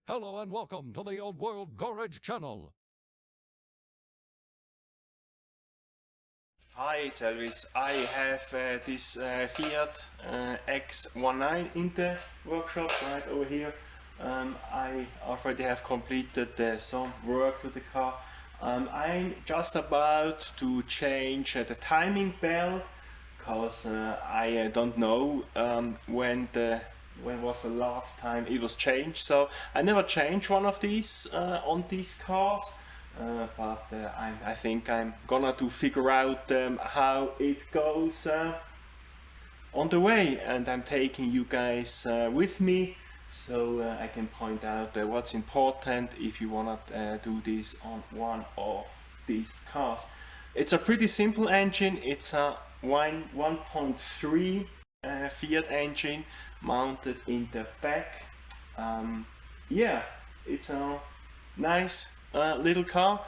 Hello and welcome to the Old World Garage channel. Hi, it's Elvis. I have this Fiat X1 in the workshop right over here. I already have completed some work to the car. I'm just about to change the timing belt because I don't know when was the last time it was changed. So I never changed one of these on these cars. But I think I'm gonna to figure out how it goes on the way, and I'm taking you guys with me so I can point out what's important if you wanna do this on one of these cars. It's a pretty simple engine. It's a 1.3 Fiat engine mounted in the back. Yeah, it's a nice little car,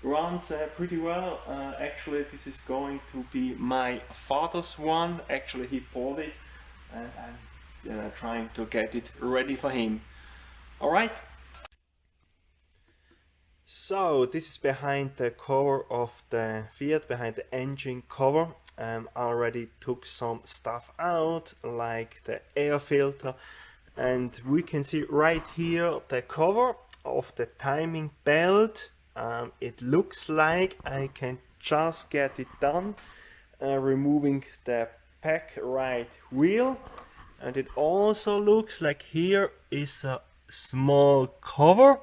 runs pretty well. Actually, this is going to be my father's one. Actually, he bought it and I'm trying to get it ready for him. Alright. So this is behind the cover of the Fiat, behind the engine cover. I already took some stuff out, like the air filter, and we can see right here the cover of the timing belt. It looks like I can just get it done, removing the back right wheel, and it also looks like here is a small cover.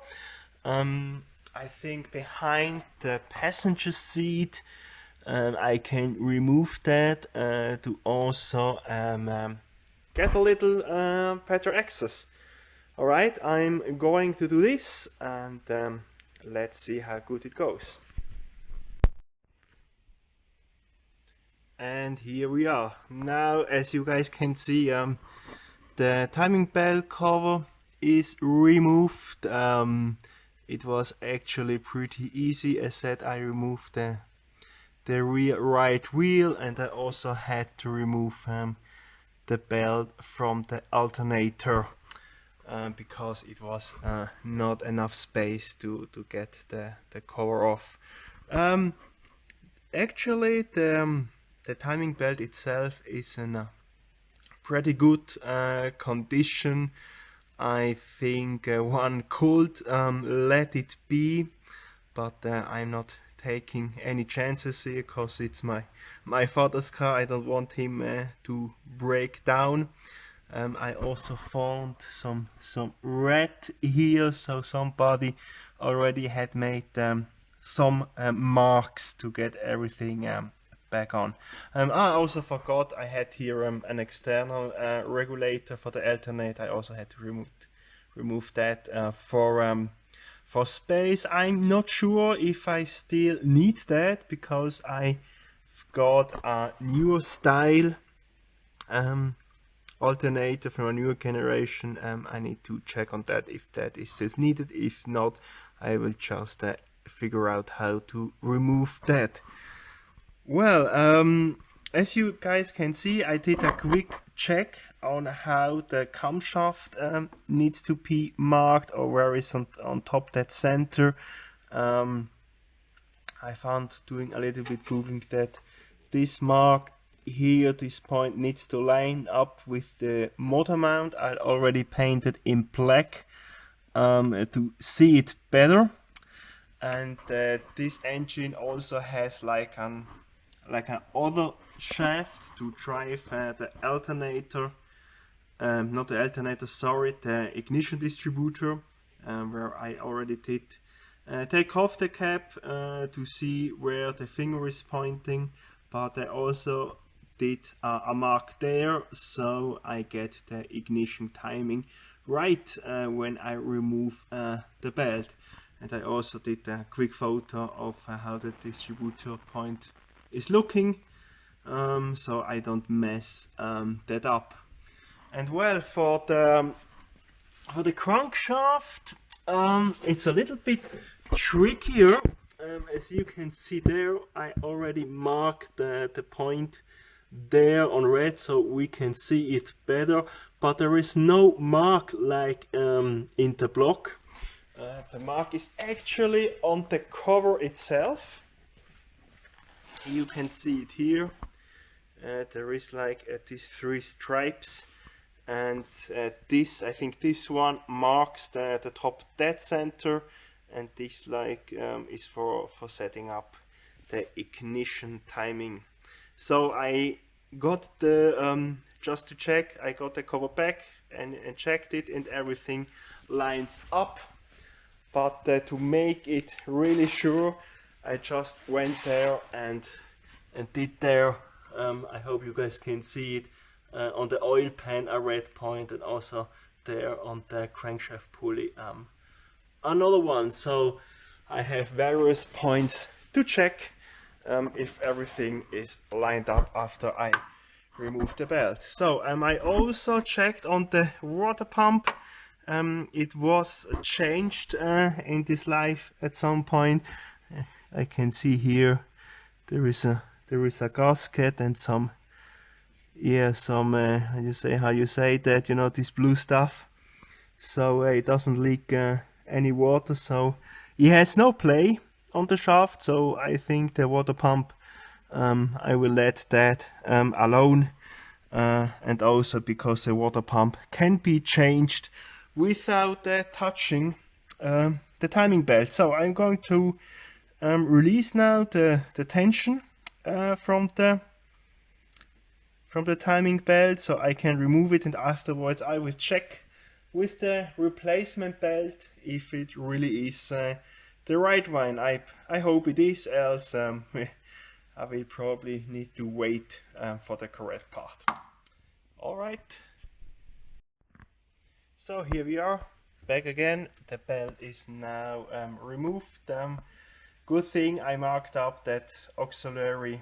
I think behind the passenger seat, I can remove that to also get a little better access. Alright, I'm going to do this, and let's see how good it goes. And here we are. Now, as you guys can see, the timing belt cover is removed. It was actually pretty easy. As said, I removed the rear right wheel, and I also had to remove the belt from the alternator because it was not enough space to get the cover off. Actually, the timing belt itself is in a pretty good condition. I think one could let it be, but I'm not taking any chances here because it's my father's car. I don't want him to break down. I also found some red here, so somebody already had made some marks to get everything back on. I also forgot I had here an external regulator for the alternator. I also had to remove that for space. I'm not sure if I still need that because I got a newer style alternator from a newer generation. I need to check on that if that is still needed. If not, I will just figure out how to remove that. Well, as you guys can see, I did a quick check on how the camshaft needs to be marked, or where is on top that center. I found, doing a little bit googling, that this mark here, this point, needs to line up with the motor mount. I already painted in black to see it better. And this engine also has like an other shaft to drive the alternator, not the alternator, sorry, the ignition distributor, where I already did take off the cap to see where the finger is pointing, but I also did a mark there, so I get the ignition timing right when I remove the belt. And I also did a quick photo of how the distributor point is looking, so I don't mess that up. And well, for the crankshaft, it's a little bit trickier. As you can see there, I already marked the point there on red so we can see it better, but there is no mark like in the block. The mark is actually on the cover itself. You can see it here. There is like these 3 stripes, and this, I think this one marks the top dead center, and this like is for setting up the ignition timing. So I got the just to check, I got the cover back and checked it, and everything lines up. But to make it really sure, I just went there and did there, I hope you guys can see it, on the oil pan a red point, and also there on the crankshaft pulley another one. So I have various points to check if everything is lined up after I remove the belt. So I also checked on the water pump. It was changed in this life at some point. I can see here there is a gasket and some how you say that, you know, this blue stuff, so it doesn't leak any water. So it has no play on the shaft, so I think the water pump, I will let that alone, and also because the water pump can be changed without touching the timing belt. So I'm going to release now the tension from the timing belt, so I can remove it, and afterwards I will check with the replacement belt if it really is the right one. I hope it is, else I will probably need to wait for the correct part. Alright, so here we are, back again. The belt is now removed. Good thing I marked up that auxiliary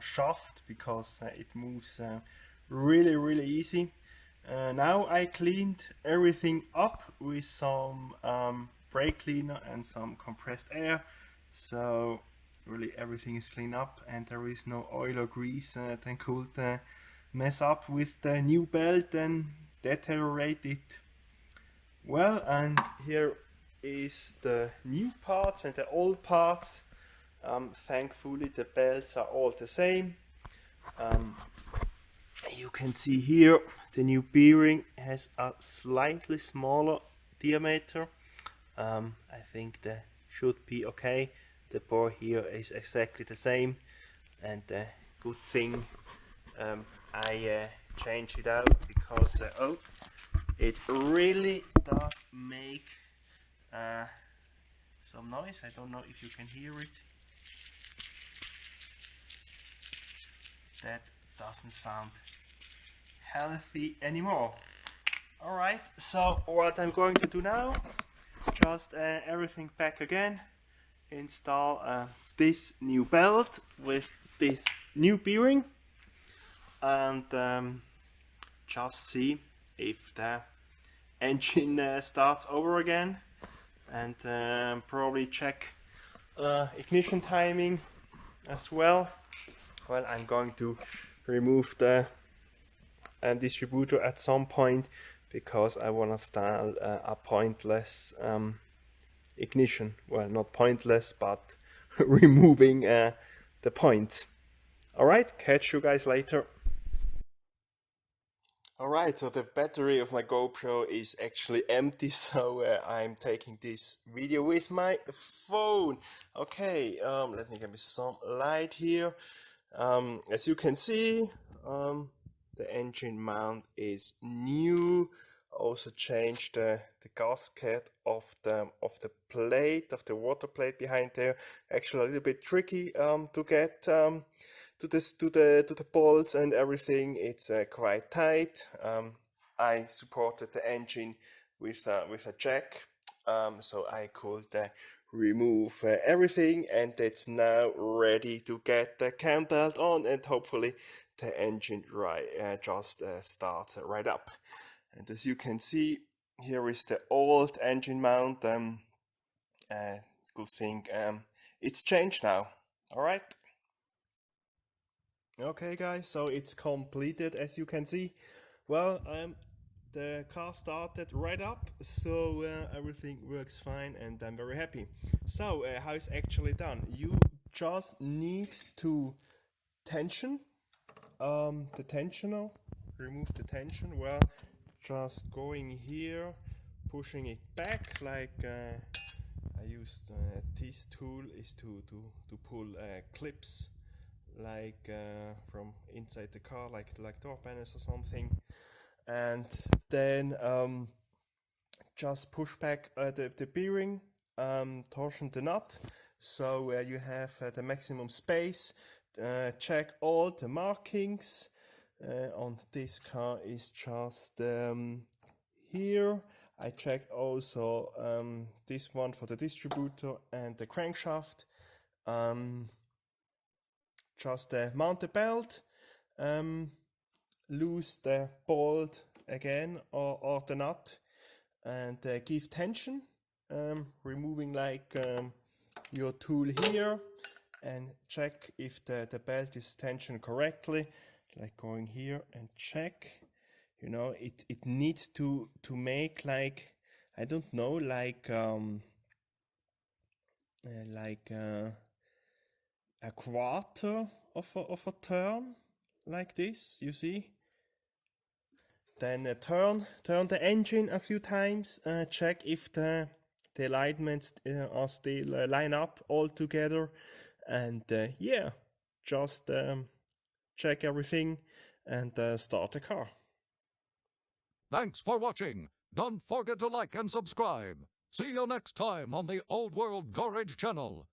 shaft, because it moves really easy. Now I cleaned everything up with some brake cleaner and some compressed air, so really everything is cleaned up, and there is no oil or grease that could mess up with the new belt and deteriorate it. Well, and here is the new parts and the old parts. Thankfully the belts are all the same. You can see here the new bearing has a slightly smaller diameter. I think that should be okay. The bore here is exactly the same, and good thing I changed it out, because it really does make some noise. I don't know if you can hear it. That doesn't sound healthy anymore. Alright, so what I'm going to do now, just everything back again, install this new belt with this new bearing, and just see if the engine starts over again, and probably check ignition timing as well. Well, I'm going to remove the distributor at some point, because I want to start a pointless ignition. Well, not pointless, but removing the points. Alright, catch you guys later. Alright, so the battery of my GoPro is actually empty, so I'm taking this video with my phone. Okay, let me give me some light here. As you can see, the engine mount is new. Also changed the gasket of the plate, of the water plate behind there. Actually a little bit tricky to get to the bolts and everything. It's quite tight. I supported the engine with a jack, so I could remove everything, and it's now ready to get the cam belt on, and hopefully the engine just starts right up. And as you can see, here is the old engine mount. Good thing it's changed now. Alright. Okay guys, so it's completed, as you can see. Well, the car started right up, so everything works fine and I'm very happy. So how it's actually done? You just need to tension the tensioner, remove the tension. Well, just going here, pushing it back like I used this tool is to pull clips like from inside the car, like door panels or something, and then just push back the bearing, torsion the nut, so you have the maximum space. Check all the markings on this car is just here. I checked also this one for the distributor and the crankshaft. Just mount the belt, loose the bolt again or the nut, and give tension, removing like your tool here, and check if the belt is tensioned correctly, like going here and check. You know, it needs to make like, I don't know, like a quarter of a turn, like this, you see. Then turn the engine a few times, check if the alignments are still line up all together, and yeah, just check everything and start the car. Thanks for watching. Don't forget to like and subscribe. See you next time on the Old World Garage channel.